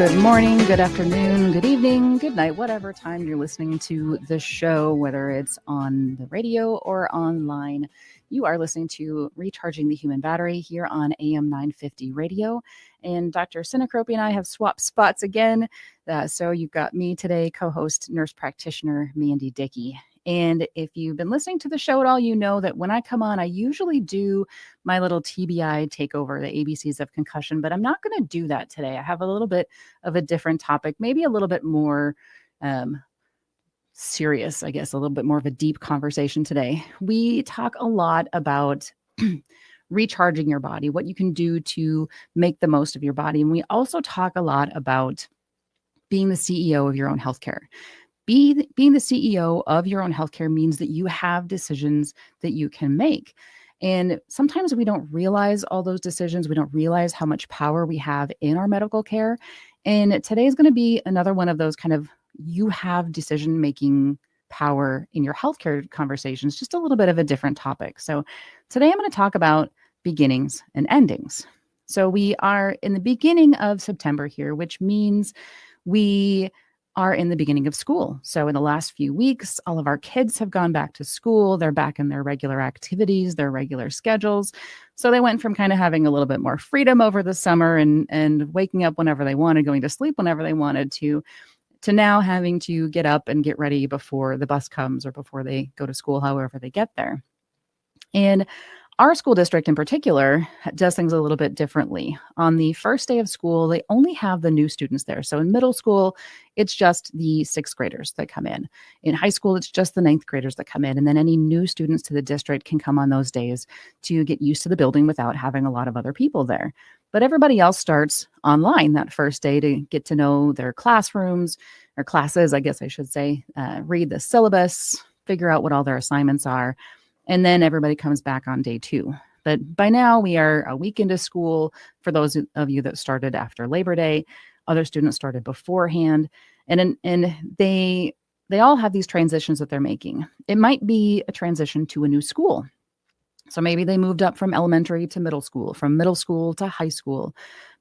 Good morning, good afternoon, good evening, good night, whatever time you're listening to the show, whether it's on the radio or online. You are listening to Recharging the Human Battery here on AM 950 radio. And Dr. Sinacropi and I have swapped spots again. So you've got me today, co-host, nurse practitioner Mandi Dickey. And if you've been listening to the show at all, you know that when I come on, I usually do my little TBI takeover, the ABCs of concussion, but I'm not going to do that today. I have a little bit of a different topic, maybe a little bit more serious, I guess, a little bit more of a deep conversation today. We talk a lot about recharging your body, what you can do to make the most of your body. And we also talk a lot about being the CEO of your own healthcare. Being the CEO of your own healthcare means that you have decisions that you can make. And sometimes we don't realize all those decisions. We don't realize how much power we have in our medical care. And today is going to be another one of those kind of you have decision-making power in your healthcare conversations, just a little bit of a different topic. So today I'm going to talk about beginnings and endings. So we are in the beginning of September here, which means we are in the beginning of school. So in the last few weeks, all of our kids have gone back to school. They're back in their regular activities, their regular schedules. So they went from kind of having a little bit more freedom over the summer and waking up whenever they wanted, going to sleep whenever they wanted to now having to get up and get ready before the bus comes or before they go to school, however they get there. And our school district in particular does things a little bit differently. On the first day of school, they only have the new students there. So in middle school, it's just the sixth graders that come in. In high school, it's just the ninth graders that come in. And then any new students to the district can come on those days to get used to the building without having a lot of other people there. But everybody else starts online that first day to get to know their classrooms or classes, I guess I should say, read the syllabus, figure out what all their assignments are. And then everybody comes back on day 2. But by now we are a week into school for those of you that started after Labor Day. Other students started beforehand. And they all have these transitions that they're making. It might be a transition to a new school. So maybe they moved up from elementary to middle school, from middle school to high school.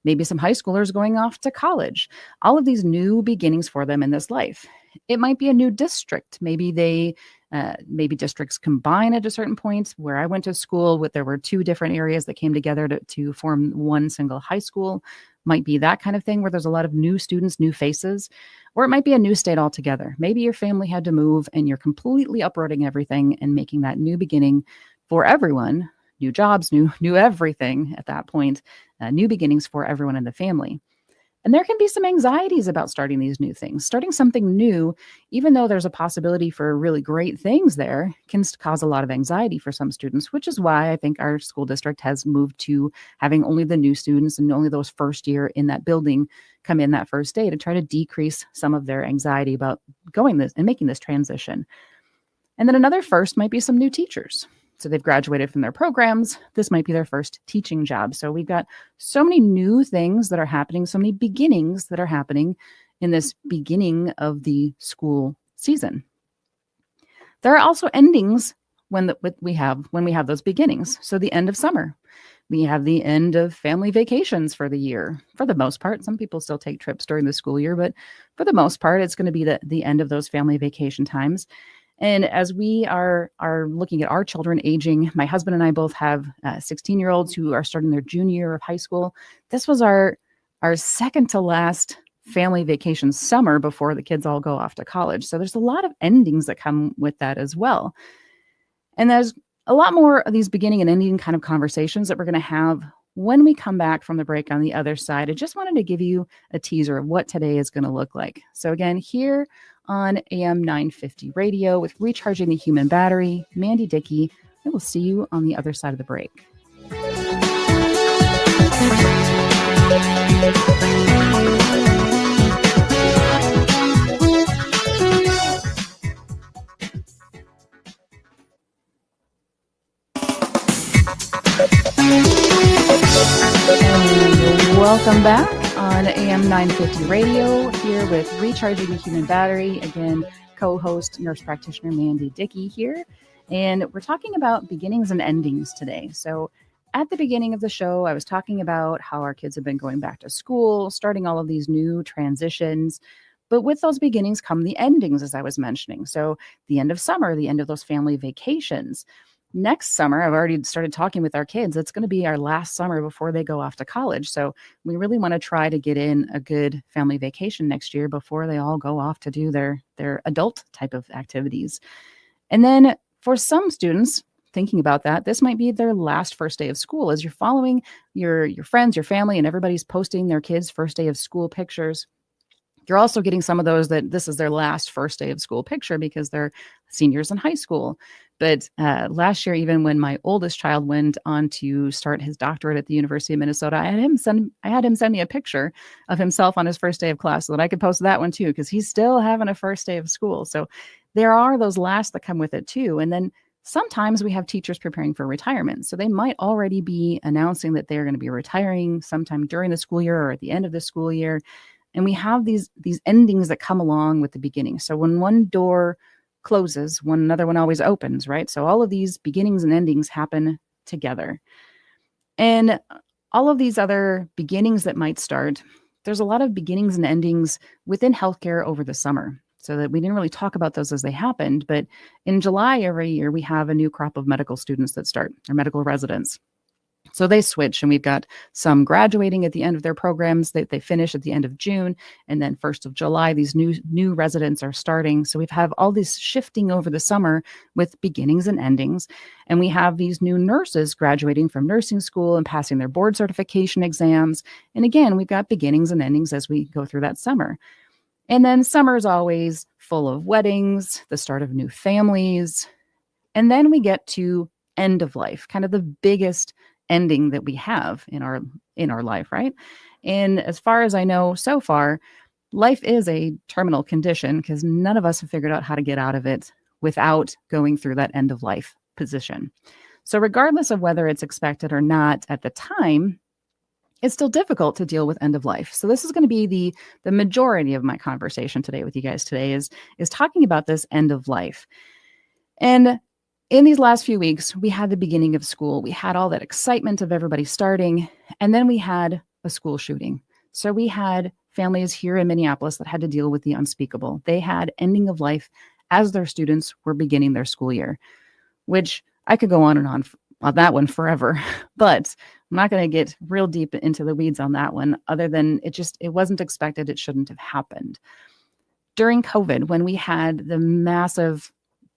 Maybe some high schoolers going off to college. All of these new beginnings for them in this life. It might be a new district. Maybe maybe districts combine at a certain point. Where I went to school, there were 2 different areas that came together to form one single high school. Might be that kind of thing where there's a lot of new students, new faces, or it might be a new state altogether. Maybe your family had to move and you're completely uprooting everything and making that new beginning for everyone. New jobs, new everything at that point, new beginnings for everyone in the family. And there can be some anxieties about starting these new things. Starting something new, even though there's a possibility for really great things there, can cause a lot of anxiety for some students, which is why I think our school district has moved to having only the new students and only those first year in that building come in that first day to try to decrease some of their anxiety about going this and making this transition. And then another first might be some new teachers. So they've graduated from their programs. This might be their first teaching job. So we've got so many new things that are happening, so many beginnings that are happening in this beginning of the school season. There are also endings when we have those beginnings. So the end of summer. We have the end of family vacations for the year. For the most part, some people still take trips during the school year, but for the most part, it's going to be the end of those family vacation times. And as we are looking at our children aging, my husband and I both have 16-year-olds who are starting their junior year of high school. This was our second to last family vacation summer before the kids all go off to college. So there's a lot of endings that come with that as well. And there's a lot more of these beginning and ending kind of conversations that we're going to have when we come back from the break on the other side. I just wanted to give you a teaser of what today is going to look like. So again, here on AM 950 radio with Recharging the Human Battery, Mandi Dickey. I will see you on the other side of the break. And welcome back on AM 950 radio here with Recharging the Human Battery. Again, co-host, nurse practitioner Mandi Dickey here. And we're talking about beginnings and endings today. So at the beginning of the show, I was talking about how our kids have been going back to school, starting all of these new transitions. But with those beginnings come the endings, as I was mentioning. So, the end of summer, the end of those family vacations. Next summer, I've already started talking with our kids. It's going to be our last summer before they go off to college. So, we really want to try to get in a good family vacation next year before they all go off to do their adult type of activities. And then for some students, thinking about that, this might be their last first day of school as you're following your friends, your family, and everybody's posting their kids' first day of school pictures. You're also getting some of those that this is their last first day of school picture because they're seniors in high school. But last year, even when my oldest child went on to start his doctorate at the University of Minnesota, I had him send me a picture of himself on his first day of class so that I could post that one too, because he's still having a first day of school. So there are those last that come with it too. And then sometimes we have teachers preparing for retirement. So they might already be announcing that they're going to be retiring sometime during the school year or at the end of the school year. And we have these endings that come along with the beginning. So when one door closes, another one always opens, right? So all of these beginnings and endings happen together. And all of these other beginnings that might start, there's a lot of beginnings and endings within healthcare over the summer. So that we didn't really talk about those as they happened. But in July every year, we have a new crop of medical students that start, or medical residents. So they switch, and we've got some graduating at the end of their programs that they finish at the end of June, and then 1st of July, these new residents are starting. So we've have all this shifting over the summer with beginnings and endings, and we have these new nurses graduating from nursing school and passing their board certification exams. And again, we've got beginnings and endings as we go through that summer. And then summer is always full of weddings, the start of new families, and then we get to end of life, kind of the biggest ending that we have in our life, right? And as far as I know so far, life is a terminal condition because none of us have figured out how to get out of it without going through that end of life position. So regardless of whether it's expected or not at the time, it's still difficult to deal with end of life. So this is going to be the majority of my conversation today with you guys today is talking about this end of life. And in these last few weeks, we had the beginning of school. We had all that excitement of everybody starting, and then we had a school shooting. So we had families here in Minneapolis that had to deal with the unspeakable. They had ending of life as their students were beginning their school year, which I could go on and on that one forever, but I'm not going to get real deep into the weeds on that one, other than it wasn't expected. It shouldn't have happened. During COVID, when we had the massive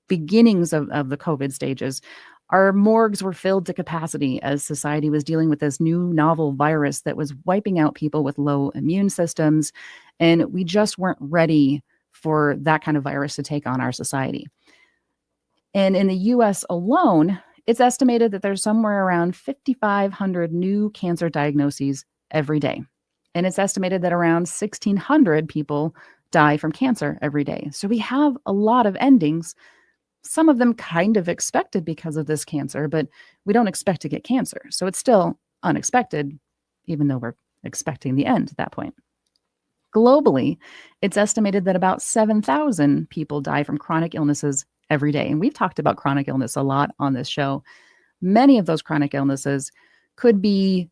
beginnings of the COVID stages, our morgues were filled to capacity as society was dealing with this new novel virus that was wiping out people with low immune systems. And we just weren't ready for that kind of virus to take on our society. And in the US alone, it's estimated that there's somewhere around 5,500 new cancer diagnoses every day. And it's estimated that around 1,600 people die from cancer every day. So we have a lot of endings, some of them kind of expected because of this cancer, but we don't expect to get cancer. So it's still unexpected, even though we're expecting the end at that point. Globally, it's estimated that about 7,000 people die from chronic illnesses every day. And we've talked about chronic illness a lot on this show. Many of those chronic illnesses could be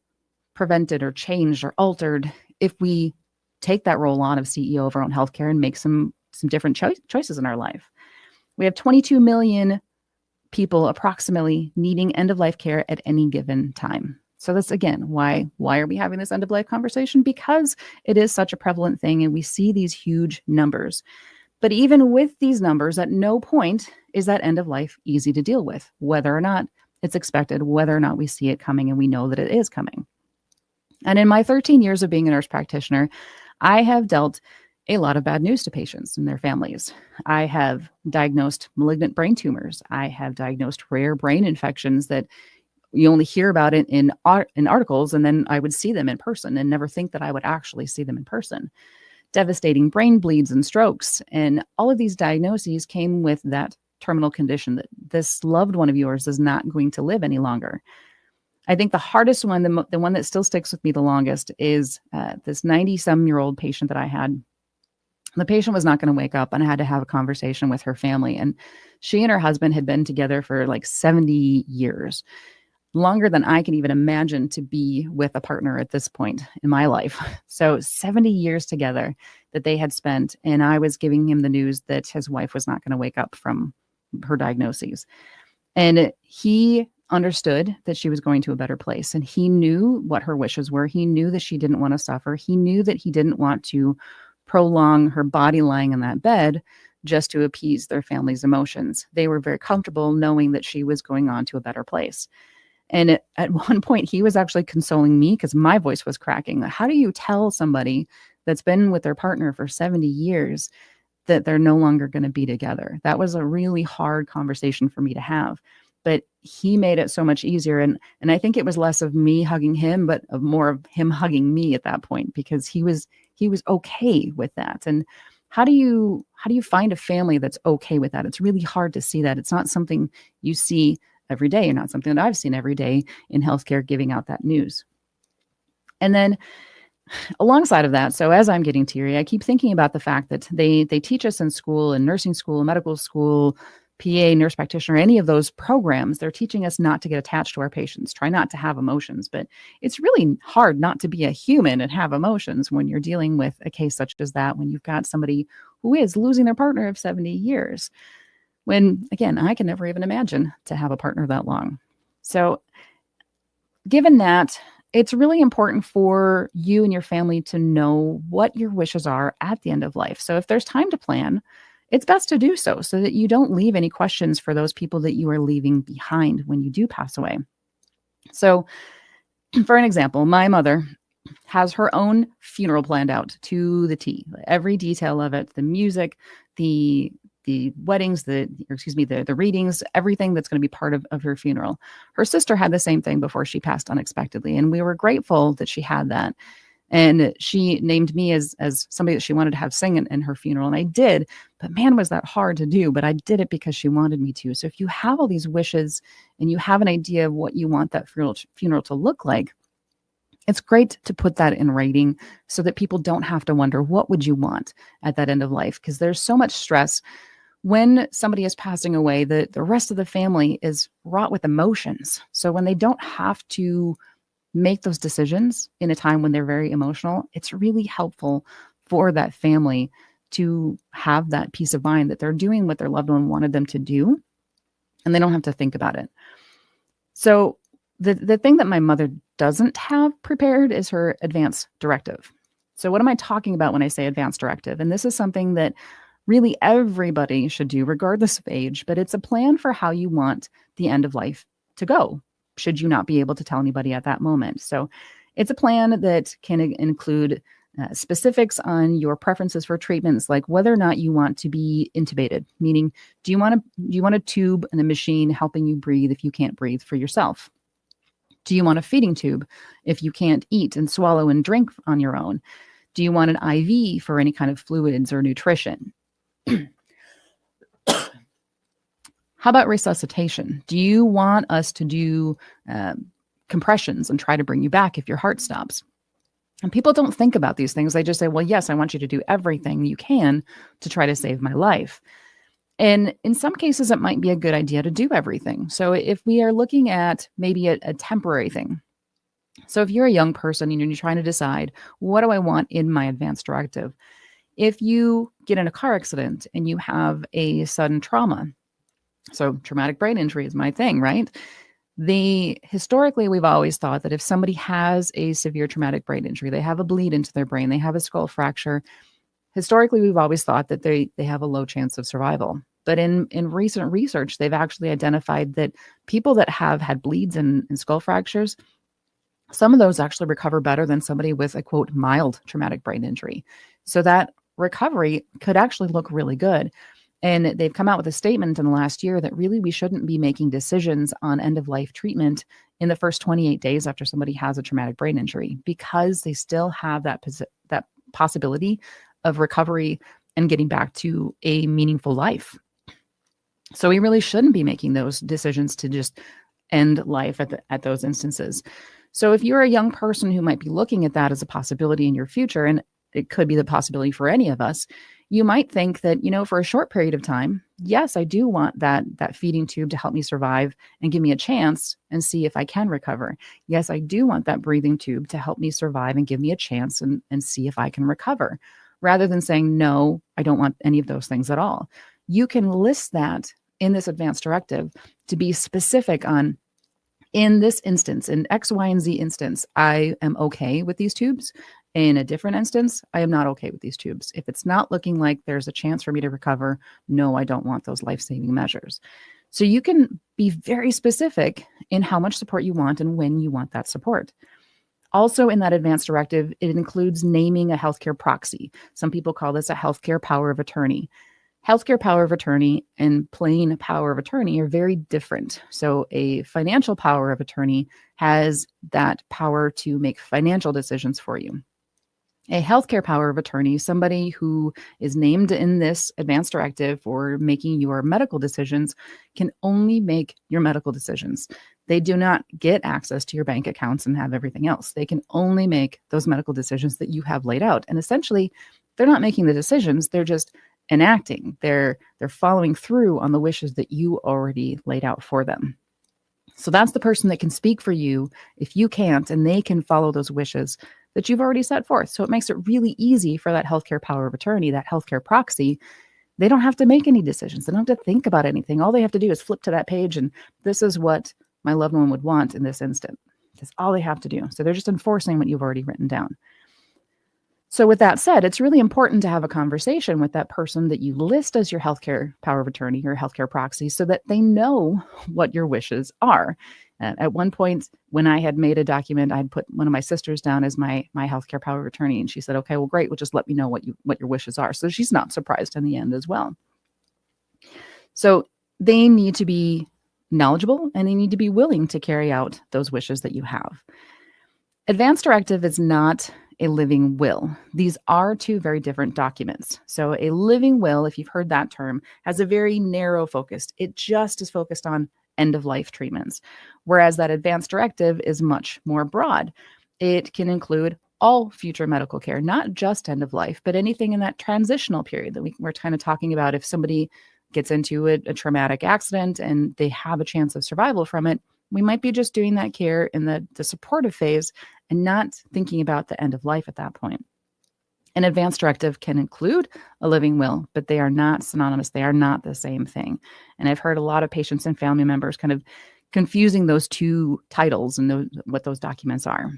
prevented or changed or altered if we take that role on of CEO of our own healthcare and make some different choices in our life. We have 22 million people approximately needing end-of-life care at any given time. So that's, again, why are we having this end-of-life conversation? Because it is such a prevalent thing and we see these huge numbers. But even with these numbers, at no point is that end of life easy to deal with, whether or not it's expected, whether or not we see it coming and we know that it is coming. And in my 13 years of being a nurse practitioner, I have dealt a lot of bad news to patients and their families. I have diagnosed malignant brain tumors. I have diagnosed rare brain infections that you only hear about it in articles, and then I would see them in person and never think that I would actually see them in person. Devastating brain bleeds and strokes. And all of these diagnoses came with that terminal condition that this loved one of yours is not going to live any longer. I think the hardest one, the one that still sticks with me the longest, is this 90-some-year-old patient that I had. The patient was not going to wake up, and I had to have a conversation with her family. And she and her husband had been together for like 70 years. longer than I can even imagine to be with a partner at this point in my life. So 70 years together that they had spent, and I was giving him the news that his wife was not going to wake up from her diagnoses. And he understood that she was going to a better place, and he knew what her wishes were. He knew that she didn't want to suffer. He knew that he didn't want to prolong her body lying in that bed just to appease their family's emotions. They were very comfortable knowing that she was going on to a better place. And at one point, he was actually consoling me because my voice was cracking. How do you tell somebody that's been with their partner for 70 years that they're no longer going to be together? That was a really hard conversation for me to have. But he made it so much easier. And I think it was less of me hugging him, but of more of him hugging me at that point, because he was okay with that. And how do you find a family that's okay with that? It's really hard to see that. It's not something you see every day, and not something that I've seen every day in healthcare, giving out that news. And then alongside of that, so as I'm getting teary, I keep thinking about the fact that they teach us in school, in nursing school, medical school, PA, nurse practitioner, any of those programs, they're teaching us not to get attached to our patients, try not to have emotions. But it's really hard not to be a human and have emotions when you're dealing with a case such as that, when you've got somebody who is losing their partner of 70 years. When, again, I can never even imagine to have a partner that long. So given that, it's really important for you and your family to know what your wishes are at the end of life. So if there's time to plan, it's best to do so that you don't leave any questions for those people that you are leaving behind when you do pass away. So for an example, my mother has her own funeral planned out to the T, every detail of it, the music, the weddings, the readings, everything that's going to be part of her funeral. Her sister had the same thing before she passed unexpectedly, and we were grateful that she had that. And she named me as somebody that she wanted to have sing in her funeral. And I did, but man, was that hard to do. But I did it because she wanted me to. So if you have all these wishes and you have an idea of what you want that funeral to look like, it's great to put that in writing so that people don't have to wonder, what would you want at that end of life? Because there's so much stress when somebody is passing away, the rest of the family is wrought with emotions. So when they don't have to make those decisions in a time when they're very emotional, it's really helpful for that family to have that peace of mind that they're doing what their loved one wanted them to do, and they don't have to think about it. So the thing that my mother doesn't have prepared is her advance directive. So what am I talking about when I say advance directive? And this is something that really everybody should do regardless of age, but it's a plan for how you want the end of life to go, should you not be able to tell anybody at that moment. So it's a plan that can include specifics on your preferences for treatments, like whether or not you want to be intubated, meaning do you want a tube and a machine helping you breathe if you can't breathe for yourself? Do you want a feeding tube if you can't eat and swallow and drink on your own? Do you want an IV for any kind of fluids or nutrition? How about resuscitation? Do you want us to do compressions and try to bring you back if your heart stops? And people don't think about these things. They just say, well, yes, I want you to do everything you can to try to save my life. And in some cases, it might be a good idea to do everything. So if we are looking at maybe a temporary thing, so if you're a young person and you're trying to decide, what do I want in my advance directive? If you get in a car accident and you have a sudden trauma, so traumatic brain injury is my thing, right? Historically, we've always thought that if somebody has a severe traumatic brain injury, they have a bleed into their brain, they have a skull fracture, historically, we've always thought that they have a low chance of survival. But in recent research, they've actually identified that people that have had bleeds and skull fractures, some of those actually recover better than somebody with a, quote, mild traumatic brain injury. So that recovery could actually look really good. And they've come out with a statement in the last year that really we shouldn't be making decisions on end-of-life treatment in the first 28 days after somebody has a traumatic brain injury, because they still have that possibility of recovery and getting back to a meaningful life. So we really shouldn't be making those decisions to just end life at those instances. So if you're a young person who might be looking at that as a possibility in your future, and it could be the possibility for any of us. You might think that, for a short period of time, yes, I do want that feeding tube to help me survive and give me a chance and see if I can recover. Yes, I do want that breathing tube to help me survive and give me a chance and see if I can recover. Rather than saying, no, I don't want any of those things at all. You can list that in this advanced directive to be specific on, in this instance, in X, Y, and Z instance, I am okay with these tubes. In a different instance, I am not okay with these tubes. If it's not looking like there's a chance for me to recover, no, I don't want those life-saving measures. So you can be very specific in how much support you want and when you want that support. Also, in that advanced directive, it includes naming a healthcare proxy. Some people call this a healthcare power of attorney. Healthcare power of attorney and plain power of attorney are very different. So a financial power of attorney has that power to make financial decisions for you. A healthcare power of attorney, somebody who is named in this advanced directive for making your medical decisions, can only make your medical decisions. They do not get access to your bank accounts and have everything else. They can only make those medical decisions that you have laid out. And essentially, they're not making the decisions, they're just enacting. They're following through on the wishes that you already laid out for them. So that's the person that can speak for you if you can't, and they can follow those wishes that you've already set forth. So it makes it really easy for that healthcare power of attorney, that healthcare proxy. They don't have to make any decisions. They don't have to think about anything. All they have to do is flip to that page, and this is what my loved one would want in this instant. That's all they have to do. So they're just enforcing what you've already written down. So with that said, it's really important to have a conversation with that person that you list as your healthcare power of attorney, your healthcare proxy, so that they know what your wishes are. At one point, when I had made a document, I'd put one of my sisters down as my healthcare power of attorney, and she said, "Okay, well, great. Well, just let me know what your wishes are." So she's not surprised in the end as well. So they need to be knowledgeable, and they need to be willing to carry out those wishes that you have. Advanced directive is not a living will. These are two very different documents. So a living will, if you've heard that term, has a very narrow focus. It just is focused on end-of-life treatments, whereas that advanced directive is much more broad. It can include all future medical care, not just end-of-life, but anything in that transitional period that we're kind of talking about. If somebody gets into a traumatic accident and they have a chance of survival from it, we might be just doing that care in the supportive phase and not thinking about the end of life at that point. An advanced directive can include a living will, but they are not synonymous. They are not the same thing. And I've heard a lot of patients and family members kind of confusing those two titles and what those documents are.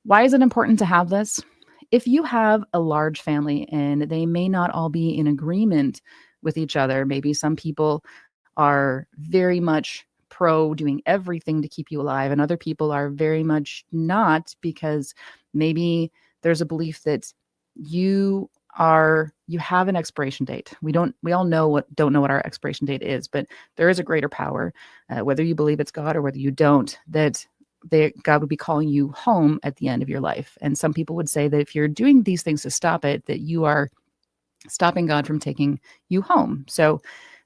Why is it important to have this? If you have a large family and they may not all be in agreement with each other, maybe some people are very much pro doing everything to keep you alive, and other people are very much not, because maybe there's a belief that you have an expiration date. We don't know what our expiration date is, but there is a greater power, whether you believe it's God or whether you don't, that God would be calling you home at the end of your life. And some people would say that if you're doing these things to stop it, that you are stopping God from taking you home. So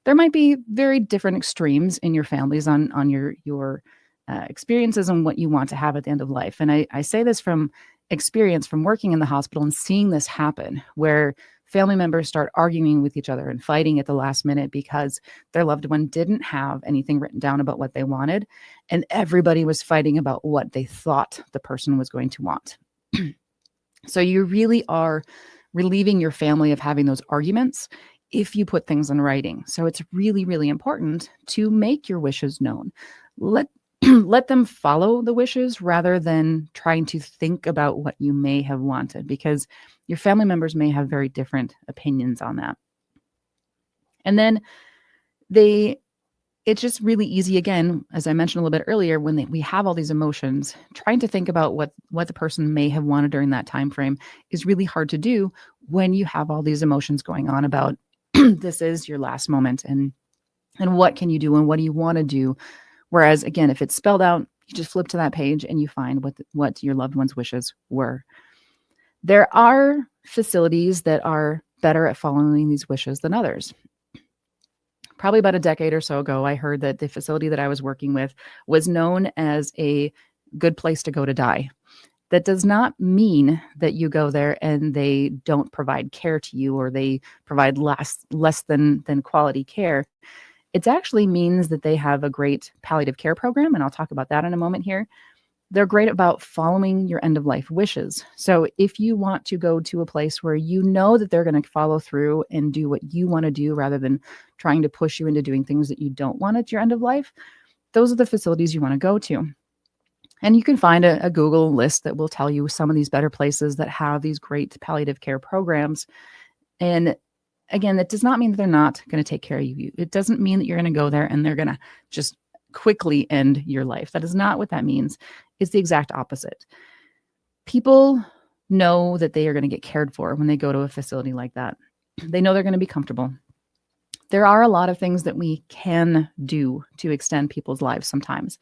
there might be very different extremes in your families on your experiences and what you want to have at the end of life. And I say this from experience, from working in the hospital and seeing this happen, where family members start arguing with each other and fighting at the last minute because their loved one didn't have anything written down about what they wanted, and everybody was fighting about what they thought the person was going to want. So you really are relieving your family of having those arguments if you put things in writing. So it's really, really important to make your wishes known. Let them follow the wishes rather than trying to think about what you may have wanted, because your family members may have very different opinions on that. And then it's just really easy, again, as I mentioned a little bit earlier, when we have all these emotions, trying to think about what the person may have wanted during that time frame is really hard to do when you have all these emotions going on about this is your last moment, and what can you do and what do you want to do? Whereas, again, if it's spelled out, you just flip to that page and you find what your loved one's wishes were. There are facilities that are better at following these wishes than others. Probably about a decade or so ago, I heard that the facility that I was working with was known as a good place to go to die. That does not mean that you go there and they don't provide care to you, or they provide less than quality care. It actually means that they have a great palliative care program, and I'll talk about that in a moment here. They're great about following your end of life wishes. So if you want to go to a place where you know that they're going to follow through and do what you want to do rather than trying to push you into doing things that you don't want at your end of life, those are the facilities you want to go to. And you can find a Google list that will tell you some of these better places that have these great palliative care programs. And again, that does not mean that they're not going to take care of you. It doesn't mean that you're going to go there and they're going to just quickly end your life. That is not what that means. It's the exact opposite. People know that they are going to get cared for when they go to a facility like that. They know they're going to be comfortable. There are a lot of things that we can do to extend people's lives sometimes.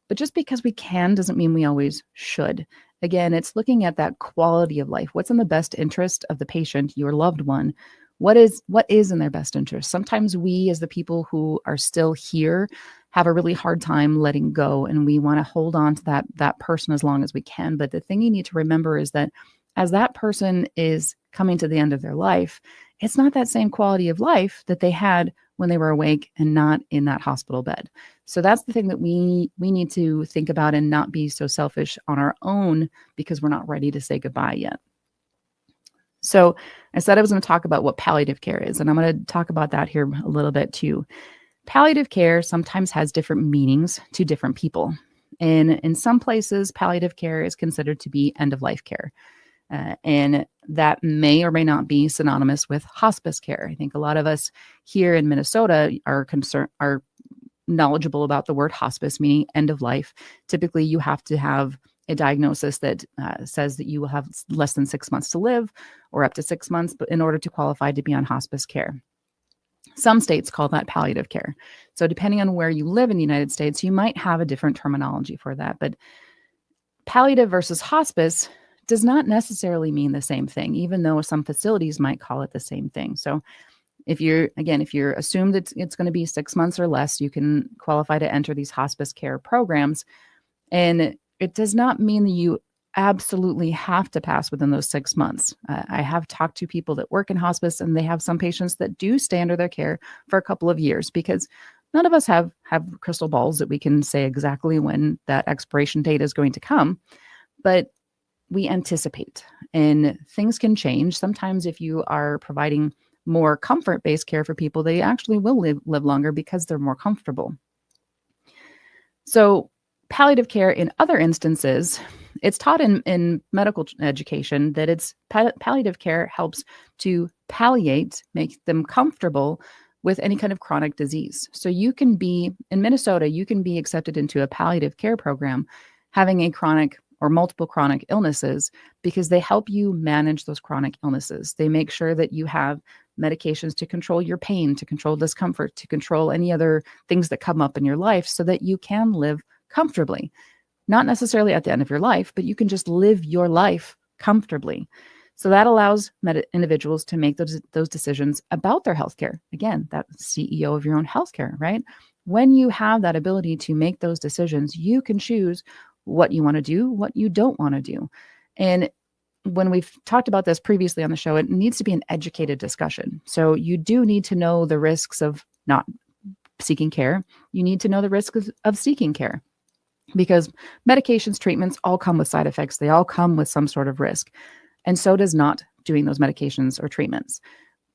But just because we can doesn't mean we always should. Again, it's looking at that quality of life. What's in the best interest of the patient, your loved one? What is in their best interest? Sometimes we, as the people who are still here, have a really hard time letting go, and we want to hold on to that person as long as we can. But the thing you need to remember is that as that person is coming to the end of their life, it's not that same quality of life that they had when they were awake and not in that hospital bed. So that's the thing that we need to think about, and not be so selfish on our own because we're not ready to say goodbye yet. So I said I was going to talk about what palliative care is, and I'm going to talk about that here a little bit too. Palliative care sometimes has different meanings to different people. And in some places, palliative care is considered to be end-of-life care. And that may or may not be synonymous with hospice care. I think a lot of us here in Minnesota are knowledgeable about the word hospice, meaning end of life. Typically, you have to have a diagnosis that says that you will have less than 6 months to live, or up to 6 months, but in order to qualify to be on hospice care. Some states call that palliative care. So depending on where you live in the United States, you might have a different terminology for that. But palliative versus hospice does not necessarily mean the same thing, even though some facilities might call it the same thing. So if you're assumed that it's going to be 6 months or less, you can qualify to enter these hospice care programs. And it does not mean that you absolutely have to pass within those 6 months. I have talked to people that work in hospice, and they have some patients that do stay under their care for a couple of years, because none of us have crystal balls that we can say exactly when that expiration date is going to come. But we anticipate, and things can change. Sometimes if you are providing more comfort-based care for people, they actually will live longer because they're more comfortable. So palliative care in other instances, it's taught in medical education that it's palliative care helps to palliate, make them comfortable with any kind of chronic disease. So you can be, in Minnesota, you can be accepted into a palliative care program having a chronic or multiple chronic illnesses, because they help you manage those chronic illnesses. They make sure that you have medications to control your pain, to control discomfort, to control any other things that come up in your life, so that you can live comfortably. Not necessarily at the end of your life, but you can just live your life comfortably. So that allows individuals to make those decisions about their healthcare. Again, that's CEO of your own healthcare, right? When you have that ability to make those decisions, you can choose what you want to do, what you don't want to do. And when we've talked about this previously on the show, it needs to be an educated discussion. So you do need to know the risks of not seeking care. You need to know the risks of seeking care, because medications, treatments all come with side effects. They all come with some sort of risk. And so does not doing those medications or treatments.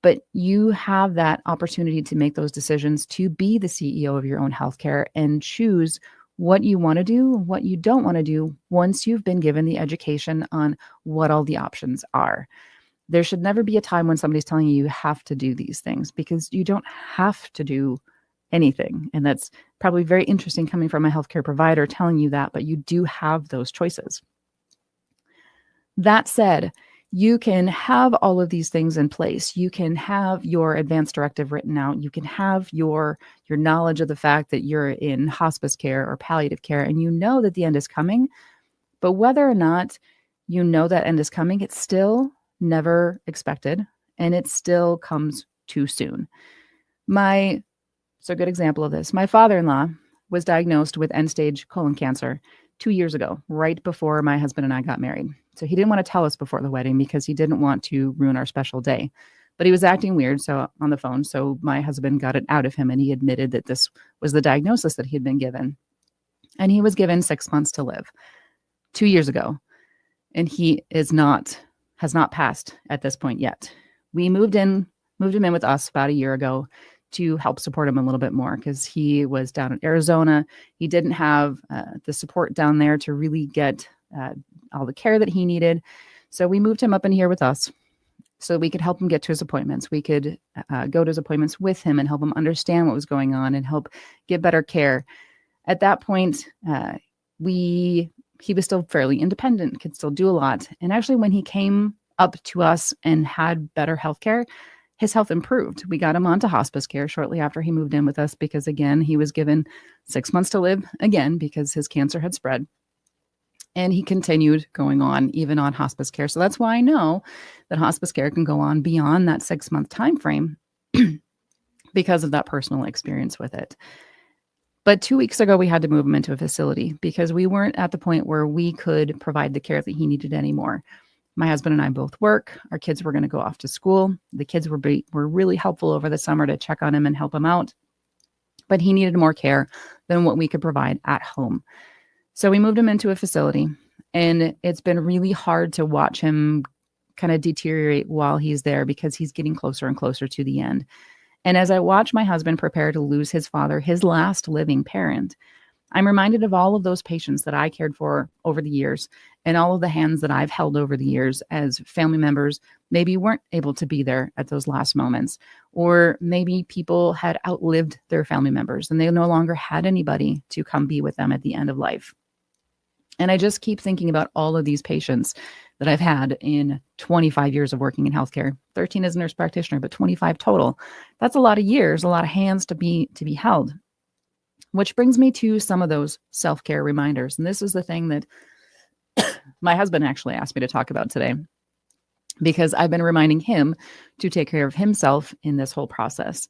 But you have that opportunity to make those decisions, to be the CEO of your own healthcare and choose what you want to do, what you don't want to do, once you've been given the education on what all the options are. There should never be a time when somebody's telling you have to do these things, because you don't have to do anything. And that's probably very interesting coming from a healthcare provider telling you that, but you do have those choices. That said, you can have all of these things in place. You can have your advance directive written out. You can have your knowledge of the fact that you're in hospice care or palliative care, and you know that the end is coming. But whether or not you know that end is coming, it's still never expected, and it still comes too soon. So a good example of this, my father-in-law was diagnosed with end-stage colon cancer 2 years ago, right before my husband and I got married. So he didn't want to tell us before the wedding because he didn't want to ruin our special day. But he was acting weird on the phone. So my husband got it out of him and he admitted that this was the diagnosis that he had been given. And he was given 6 months to live 2 years ago. And has not passed at this point yet. We moved him in with us about a year ago to help support him a little bit more because he was down in Arizona. He didn't have the support down there to really get all the care that he needed. So we moved him up in here with us so we could help him get to his appointments. We could go to his appointments with him and help him understand what was going on and help get better care. At that point, he was still fairly independent, could still do a lot. And actually, when he came up to us and had better health care, his health improved. We got him onto hospice care shortly after he moved in with us because, again, he was given 6 months to live again because his cancer had spread. And he continued going on, even on hospice care. So that's why I know that hospice care can go on beyond that 6-month time frame because of that personal experience with it. But 2 weeks ago, we had to move him into a facility because we weren't at the point where we could provide the care that he needed anymore. My husband and I both work. Our kids were going to go off to school. The kids were really helpful over the summer to check on him and help him out. But he needed more care than what we could provide at home. So we moved him into a facility, and it's been really hard to watch him kind of deteriorate while he's there because he's getting closer and closer to the end. And as I watch my husband prepare to lose his father, his last living parent, I'm reminded of all of those patients that I cared for over the years and all of the hands that I've held over the years as family members maybe weren't able to be there at those last moments, or maybe people had outlived their family members and they no longer had anybody to come be with them at the end of life. And I just keep thinking about all of these patients that I've had in 25 years of working in healthcare, 13 as a nurse practitioner, but 25 total. That's a lot of years, a lot of hands to be held. Which brings me to some of those self-care reminders. And this is the thing that my husband actually asked me to talk about today, because I've been reminding him to take care of himself in this whole process.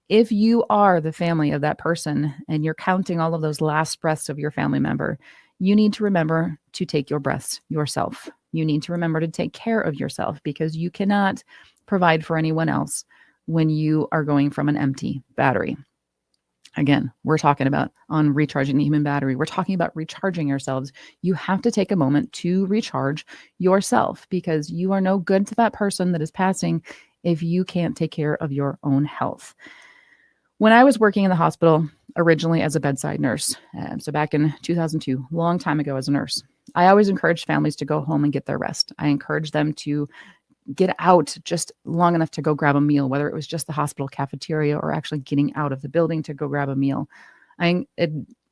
If you are the family of that person and you're counting all of those last breaths of your family member, you need to remember to take your breaths yourself. You need to remember to take care of yourself because you cannot provide for anyone else when you are going from an empty battery. Again, we're talking about on recharging the human battery. We're talking about recharging yourselves. You have to take a moment to recharge yourself because you are no good to that person that is passing if you can't take care of your own health. When I was working in the hospital originally as a bedside nurse, so back in 2002, long time ago as a nurse, I always encouraged families to go home and get their rest. I encouraged them to get out just long enough to go grab a meal, whether it was just the hospital cafeteria or actually getting out of the building to go grab a meal. I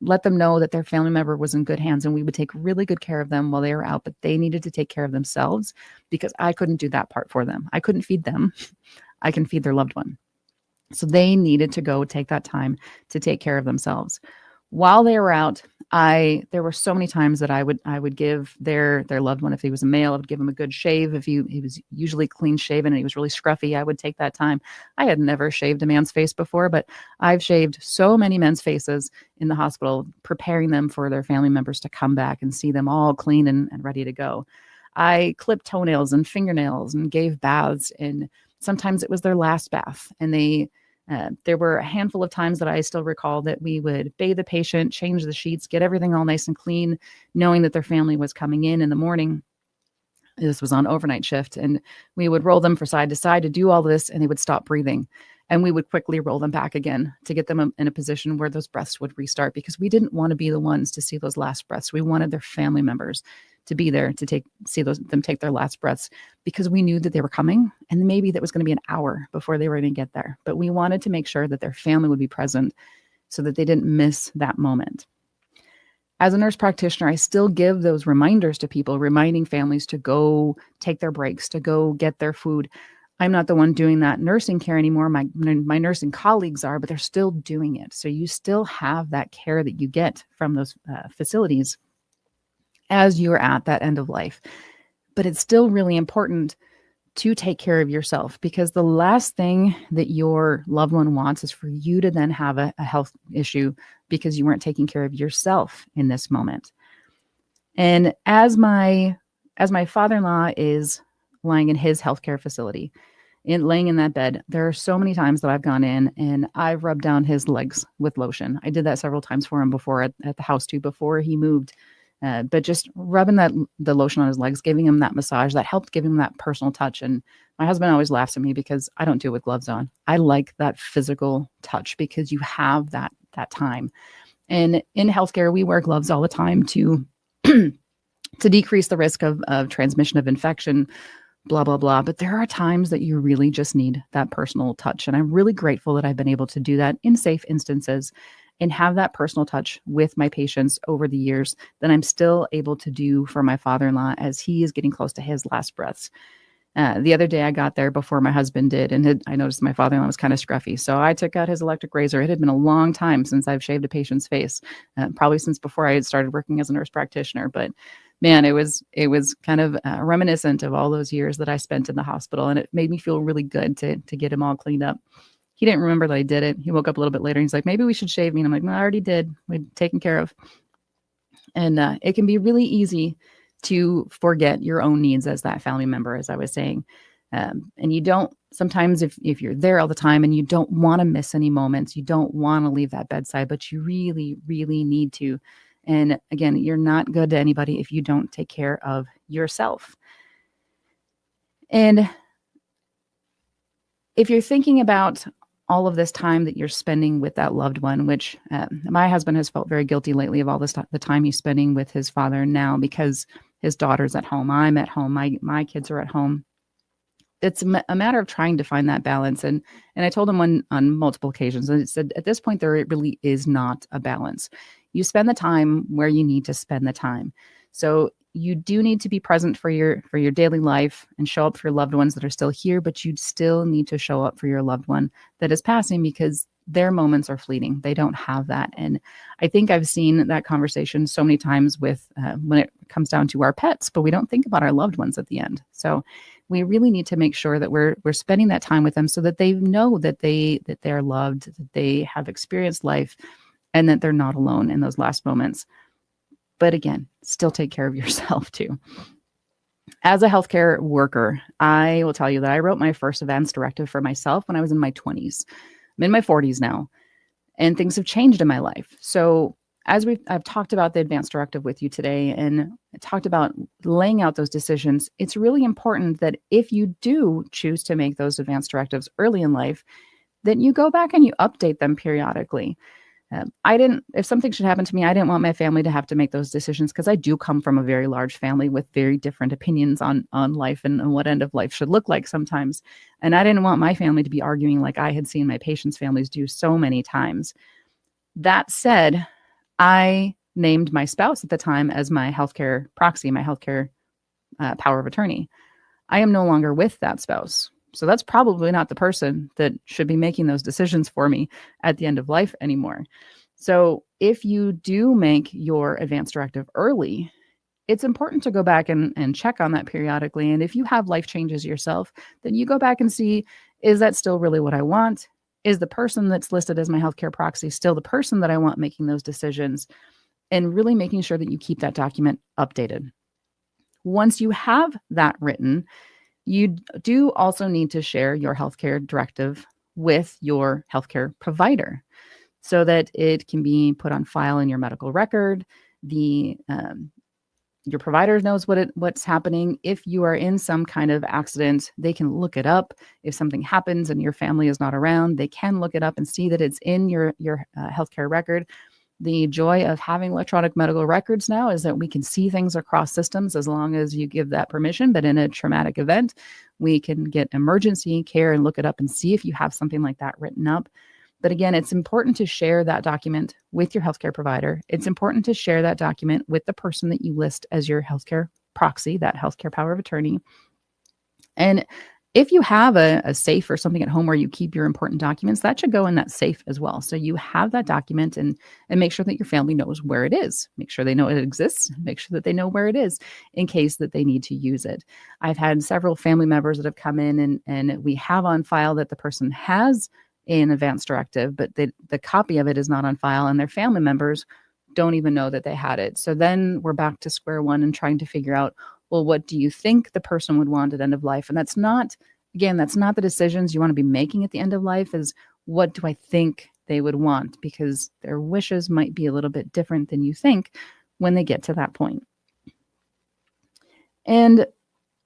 let them know that their family member was in good hands and we would take really good care of them while they were out, but they needed to take care of themselves because I couldn't do that part for them. I couldn't feed them. I can feed their loved one. So they needed to go take that time to take care of themselves. While they were out, there were so many times that I would give their loved one, if he was a male, I would give him a good shave. If he was usually clean shaven and he was really scruffy, I would take that time. I had never shaved a man's face before, but I've shaved so many men's faces in the hospital, preparing them for their family members to come back and see them all clean and ready to go. I clipped toenails and fingernails and gave baths, and sometimes it was their last bath, and there were a handful of times that I still recall that we would bathe the patient, change the sheets, get everything all nice and clean, knowing that their family was coming in the morning. This was on overnight shift, and we would roll them from side to side to do all this, and they would stop breathing. And we would quickly roll them back again to get them in a position where those breaths would restart, because we didn't want to be the ones to see those last breaths. We wanted their family members to be there to see them take their last breaths, because we knew that they were coming and maybe that was going to be an hour before they were going to get there. But we wanted to make sure that their family would be present so that they didn't miss that moment. As a nurse practitioner, I still give those reminders to people, reminding families to go take their breaks, to go get their food. I'm not the one doing that nursing care anymore. My nursing colleagues are, but they're still doing it. So you still have that care that you get from those facilities as you're at that end of life. But it's still really important to take care of yourself, because the last thing that your loved one wants is for you to then have a health issue because you weren't taking care of yourself in this moment. And as my father-in-law is lying in his healthcare facility, laying in that bed, there are so many times that I've gone in and I've rubbed down his legs with lotion. I did that several times for him before at the house too, before he moved. But just rubbing the lotion on his legs, giving him that massage, that helped give him that personal touch. And my husband always laughs at me because I don't do it with gloves on. I like that physical touch because you have that time. And in healthcare, we wear gloves all the time to to decrease the risk of transmission of infection, blah, blah, blah. But there are times that you really just need that personal touch. And I'm really grateful that I've been able to do that in safe instances and have that personal touch with my patients over the years that I'm still able to do for my father-in-law as he is getting close to his last breaths. The other day I got there before my husband did, and I noticed my father-in-law was kind of scruffy. So I took out his electric razor. It had been a long time since I've shaved a patient's face, probably since before I had started working as a nurse practitioner. But man, it was kind of reminiscent of all those years that I spent in the hospital, and it made me feel really good to get him all cleaned up. He didn't remember that I did it. He woke up a little bit later and he's like, maybe we should shave me. And I'm like, no, I already did. We'd taken care of. And it can be really easy to forget your own needs as that family member, as I was saying. And you don't, sometimes if you're there all the time and you don't want to miss any moments, you don't want to leave that bedside, but you really, really need to. And again, you're not good to anybody if you don't take care of yourself. And if you're thinking about all of this time that you're spending with that loved one, which my husband has felt very guilty lately of all this the time he's spending with his father now because his daughter's at home, I'm at home, my kids are at home. It's a matter of trying to find that balance. And I told him on multiple occasions, and I said, at this point, there really is not a balance. You spend the time where you need to spend the time. So you do need to be present for your daily life and show up for your loved ones that are still here, but you still need to show up for your loved one that is passing because their moments are fleeting. They don't have that. And I think I've seen that conversation so many times with when it comes down to our pets, but we don't think about our loved ones at the end. So we really need to make sure that we're spending that time with them so that they know that they're loved, that they have experienced life, and that they're not alone in those last moments. But again, still take care of yourself too. As a healthcare worker, I will tell you that I wrote my first advance directive for myself when I was in my 20s. I'm in my 40s now, and things have changed in my life. So as I've talked about the advance directive with you today and talked about laying out those decisions, it's really important that if you do choose to make those advance directives early in life, that you go back and you update them periodically. If something should happen to me, I didn't want my family to have to make those decisions because I do come from a very large family with very different opinions on life and what end of life should look like sometimes. And I didn't want my family to be arguing like I had seen my patients' families do so many times. That said, I named my spouse at the time as my healthcare proxy, my healthcare power of attorney. I am no longer with that spouse. So that's probably not the person that should be making those decisions for me at the end of life anymore. So if you do make your advance directive early, it's important to go back and check on that periodically. And if you have life changes yourself, then you go back and see, is that still really what I want? Is the person that's listed as my healthcare proxy still the person that I want making those decisions? And really making sure that you keep that document updated. Once you have that written, you do also need to share your healthcare directive with your healthcare provider so that it can be put on file in your medical record. Your provider knows what's happening. If you are in some kind of accident, they can look it up. If something happens and your family is not around, they can look it up and see that it's in your healthcare record. The joy of having electronic medical records now is that we can see things across systems as long as you give that permission. But in a traumatic event, we can get emergency care and look it up and see if you have something like that written up. But again, it's important to share that document with your healthcare provider. It's important to share that document with the person that you list as your healthcare proxy, that healthcare power of attorney. And if you have a safe or something at home where you keep your important documents, that should go in that safe as well. So you have that document and make sure that your family knows where it is. Make sure they know it exists. Make sure that they know where it is in case that they need to use it. I've had several family members that have come in and we have on file that the person has an advance directive, but the copy of it is not on file, and their family members don't even know that they had it. So then we're back to square one and trying to figure out, well, what do you think the person would want at end of life? And that's not, again, that's not the decisions you want to be making at the end of life, is what do I think they would want? Because their wishes might be a little bit different than you think when they get to that point. And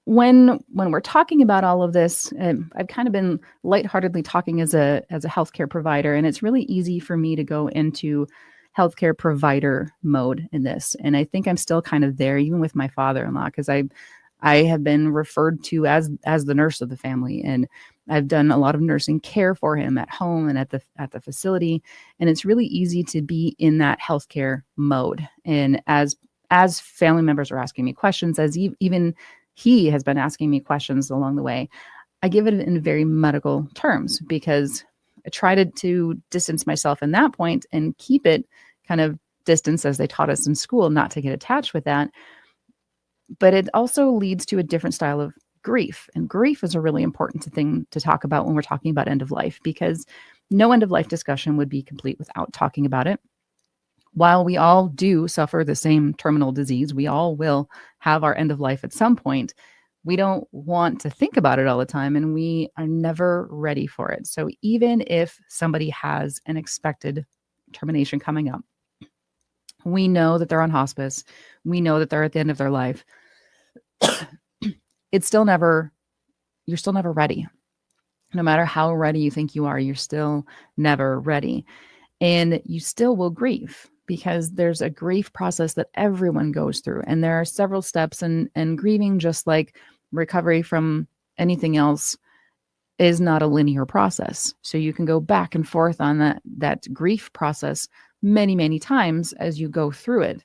when we're talking about all of this, I've kind of been lightheartedly talking as a healthcare provider, and it's really easy for me to go into healthcare provider mode in this. And I think I'm still kind of there, even with my father-in-law, because I have been referred to as the nurse of the family, and I've done a lot of nursing care for him at home and at the facility. And it's really easy to be in that healthcare mode. And as family members are asking me questions, as even he has been asking me questions along the way, I give it in very medical terms, because I try to distance myself in that point and keep it kind of distance as they taught us in school, not to get attached with that. But it also leads to a different style of grief. And grief is a really important thing to talk about when we're talking about end of life, because no end of life discussion would be complete without talking about it. While we all do suffer the same terminal disease, we all will have our end of life at some point. We don't want to think about it all the time, and we are never ready for it. So even if somebody has an expected termination coming up, we know that they're on hospice, we know that they're at the end of their life, you're still never ready. No matter how ready you think you are, you're still never ready. And you still will grieve, because there's a grief process that everyone goes through. And there are several steps, and grieving, just like recovery from anything else, is not a linear process. So you can go back and forth on that grief process many, many times as you go through it.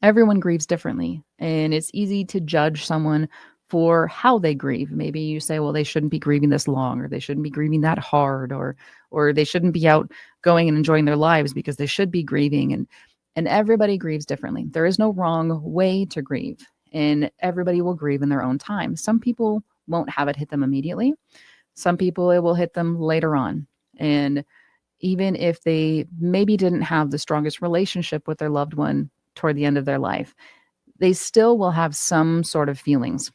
Everyone grieves differently, and it's easy to judge someone for how they grieve. Maybe you say, well, they shouldn't be grieving this long, or they shouldn't be grieving that hard, or they shouldn't be out going and enjoying their lives because they should be grieving. And everybody grieves differently. There is no wrong way to grieve, and everybody will grieve in their own time. Some people won't have it hit them immediately. Some people, it will hit them later on. And even if they maybe didn't have the strongest relationship with their loved one toward the end of their life, they still will have some sort of feelings.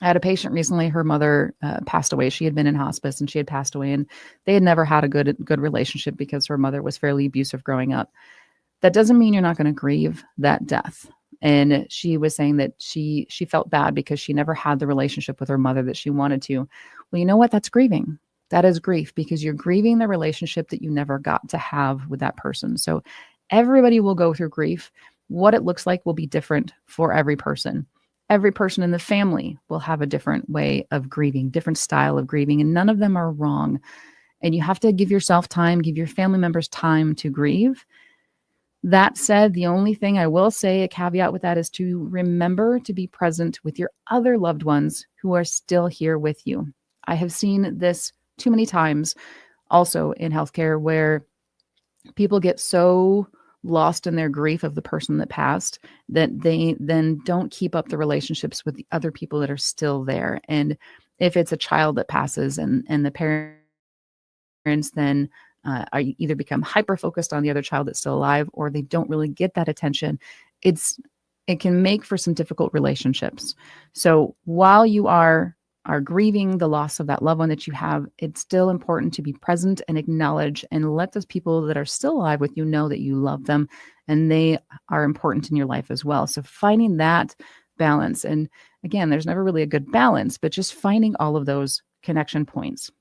I had a patient recently, her mother passed away. She had been in hospice and she had passed away, and they had never had a good relationship because her mother was fairly abusive growing up. That doesn't mean you're not going to grieve that death. And she was saying that she felt bad because she never had the relationship with her mother that she wanted to. Well, you know what? That's grieving. That is grief, because you're grieving the relationship that you never got to have with that person. So everybody will go through grief. What it looks like will be different for every person. Every person in the family will have a different way of grieving, different style of grieving, and none of them are wrong. And you have to give yourself time, give your family members time to grieve. That said, the only thing I will say, a caveat with that, is to remember to be present with your other loved ones who are still here with you. I have seen this too many times also in healthcare, where people get so lost in their grief of the person that passed that they then don't keep up the relationships with the other people that are still there. And if it's a child that passes, and the parents then either become hyper focused on the other child that's still alive, or they don't really get that attention, it can make for some difficult relationships. So while you are grieving the loss of that loved one that you have, it's still important to be present and acknowledge and let those people that are still alive with you know that you love them and they are important in your life as well. So finding that balance, and again, there's never really a good balance, but just finding all of those connection points.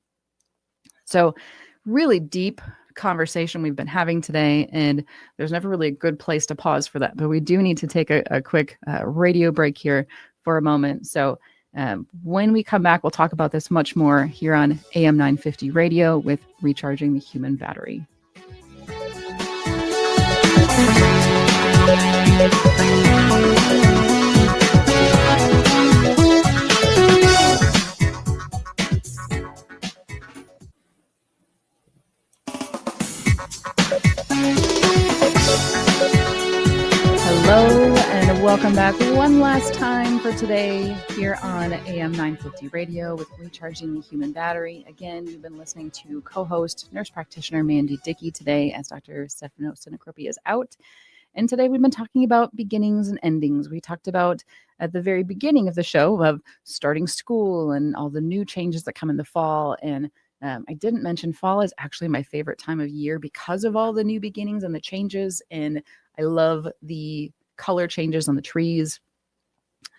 So really deep conversation we've been having today, and there's never really a good place to pause for that, but we do need to take a quick radio break here for a moment. So when we come back, we'll talk about this much more here on AM 950 Radio with Recharging the Human Battery. Hello and Welcome back one last time for today here on AM 950 Radio with Recharging the Human Battery. Again, you've been listening to co-host, nurse practitioner Mandi Dickey today as Dr. Stefano Sinacropi is out. And today we've been talking about beginnings and endings. We talked about at the very beginning of the show of starting school and all the new changes that come in the fall. And I didn't mention fall is actually my favorite time of year because of all the new beginnings and the changes. And I love the color changes on the trees.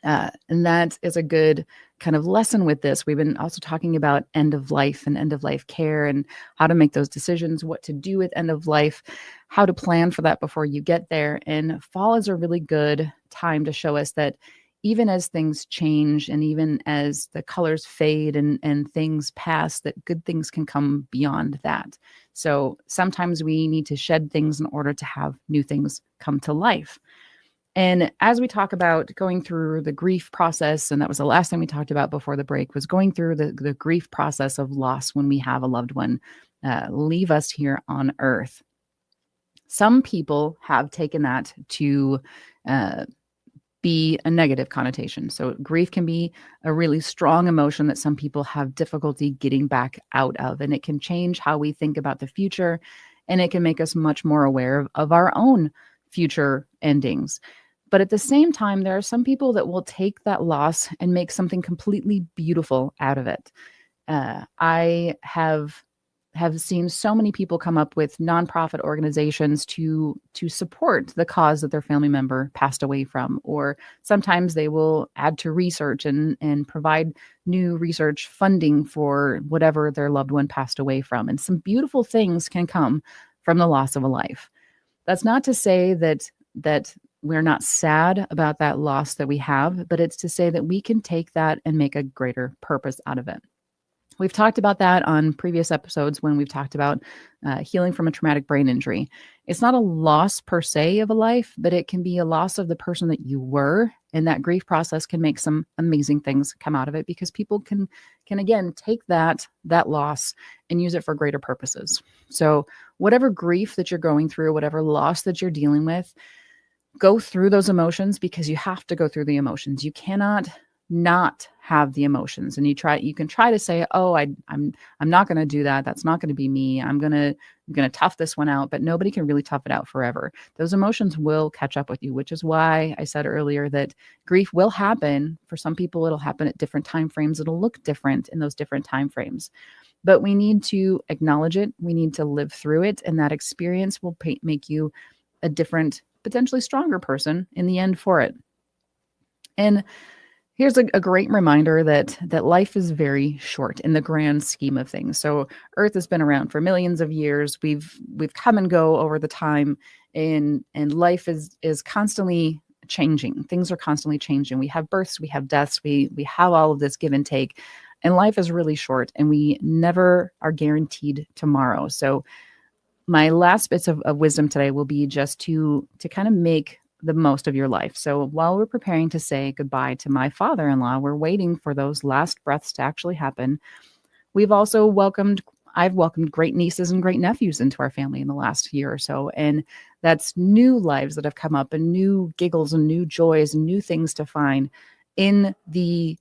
And that is a good kind of lesson with this. We've been also talking about end of life and end of life care and how to make those decisions, what to do with end of life, how to plan for that before you get there. And fall is a really good time to show us that even as things change and even as the colors fade and things pass, that good things can come beyond that. So sometimes we need to shed things in order to have new things come to life. And as we talk about going through the grief process, and that was the last thing we talked about before the break, was going through the grief process of loss when we have a loved one leave us here on earth. Some people have taken that to be a negative connotation. So grief can be a really strong emotion that some people have difficulty getting back out of, and it can change how we think about the future, and it can make us much more aware of our own future endings. But at the same time, there are some people that will take that loss and make something completely beautiful out of it. I have seen so many people come up with nonprofit organizations to support the cause that their family member passed away from, or sometimes they will add to research and provide new research funding for whatever their loved one passed away from. And some beautiful things can come from the loss of a life. That's not to say that we're not sad about that loss that we have, but it's to say that we can take that and make a greater purpose out of it. We've talked about that on previous episodes when we've talked about healing from a traumatic brain injury. It's not a loss per se of a life, but it can be a loss of the person that you were. And that grief process can make some amazing things come out of it because people can again, take that loss and use it for greater purposes. So whatever grief that you're going through, whatever loss that you're dealing with, go through those emotions because you have to go through the emotions. You cannot not have the emotions. And you can try to say, oh, I'm not going to do that. That's not going to be me. I'm going to tough this one out, but nobody can really tough it out forever. Those emotions will catch up with you, which is why I said earlier that grief will happen. For some people, it'll happen at different time frames. It'll look different in those different time frames, but we need to acknowledge it. We need to live through it. And that experience will make you a different, potentially stronger person in the end for it. And here's a great reminder that life is very short in the grand scheme of things. So Earth has been around for millions of years. We've come and go over the time, and life is constantly changing. Things are constantly changing. We have births, we have deaths, we have all of this give and take, and life is really short, and we never are guaranteed tomorrow. So my last bits of wisdom today will be just to kind of make the most of your life. So while we're preparing to say goodbye to my father-in-law, we're waiting for those last breaths to actually happen. I've welcomed great nieces and great nephews into our family in the last year or so. And that's new lives that have come up and new giggles and new joys and new things to find in the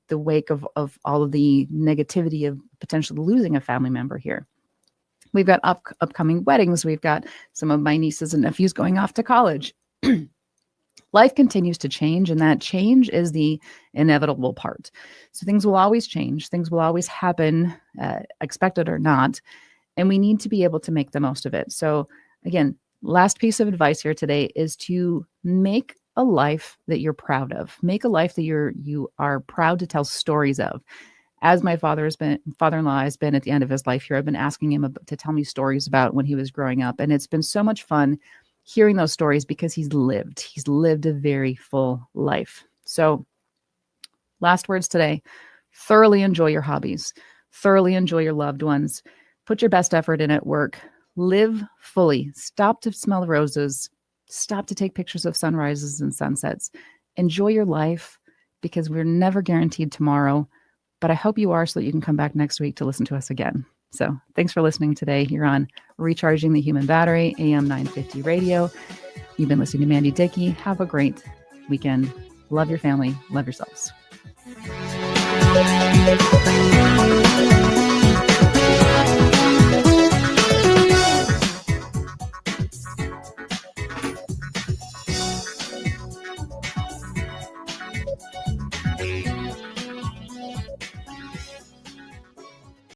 wake of all of the negativity of potentially losing a family member here. We've got upcoming weddings. We've got some of my nieces and nephews going off to college. Life continues to change, and that change is the inevitable part. So things will always change. Things will always happen, expected or not, and we need to be able to make the most of it. So again, last piece of advice here today is to make a life that you're proud of. Make a life that you are proud to tell stories of. As my father-in-law has been at the end of his life here, I've been asking him to tell me stories about when he was growing up, and it's been so much fun hearing those stories because he's lived a very full life. So last words today, thoroughly enjoy your hobbies, thoroughly enjoy your loved ones, put your best effort in at work, live fully, stop to smell the roses, stop to take pictures of sunrises and sunsets, enjoy your life because we're never guaranteed tomorrow, but I hope you are so that you can come back next week to listen to us again. So thanks for listening today here on Recharging the Human Battery, AM 950 Radio. You've been listening to Mandi Dickey. Have a great weekend. Love your family. Love yourselves.